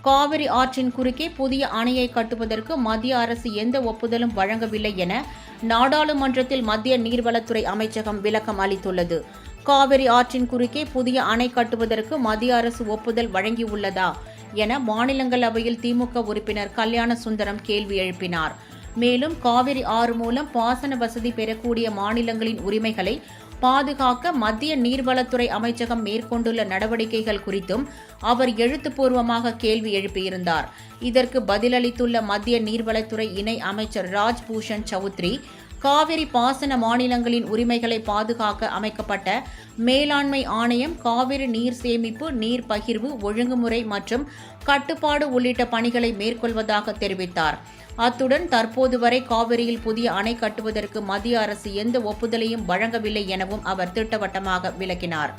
காவிரி ஆற்றின் குறுக்கே புதிய அணையை கட்டுவதற்கு மத்திய அரசு எந்த ஒப்புதலும் வழங்கவில்லை என நாடாளுமன்றத்தில் மத்திய நீர்வளத்துறை அமைச்சகம் விளக்கம் அளித்துள்ளது. காவிரி ஆற்றின் குறுக்கே புதிய அணை கட்டுவதற்கு மத்திய அரசு ஒப்புதல் வழங்கியுள்ளதா என மாநிலங்களவையில் திமுக உறுப்பினர் கல்யாண சுந்தரம் கேள்வி எழுப்பினார். மேலும் காவிரி ஆறு மூலம் பாசன வசதி பெறக்கூடிய மாநிலங்களின் உரிமைகளை பாதுகாக்க மத்திய நீர்வளத்துறை அமைச்சகம் மேற்கொண்டுள்ள நடவடிக்கைகள் குறித்தும் அவர் எழுத்துப்பூர்வமாக கேள்வி எழுப்பியிருந்தார். இதற்கு பதிலளித்துள்ள மத்திய நீர்வளத்துறை இணை அமைச்சர் ராஜ்பூஷன் சௌத்ரி, காவிரி பாசன மாநிலங்களின் உரிமைகளை பாதுகாக்க அமைக்கப்பட்ட மேலாண்மை ஆணையம் காவிரி நீர் சேமிப்பு, நீர் பகிர்வு, ஒழுங்குமுறை மற்றும் கட்டுப்பாடு உள்ளிட்ட பணிகளை மேற்கொள்வதாக தெரிவித்தார். அத்துடன் தற்போது வரை காவிரியில் புதிய அணை கட்டுவதற்கு மத்திய அரசு எந்த ஒப்புதலையும் வழங்கவில்லை எனவும் அவர் திட்டவட்டமாக விளக்கினார்.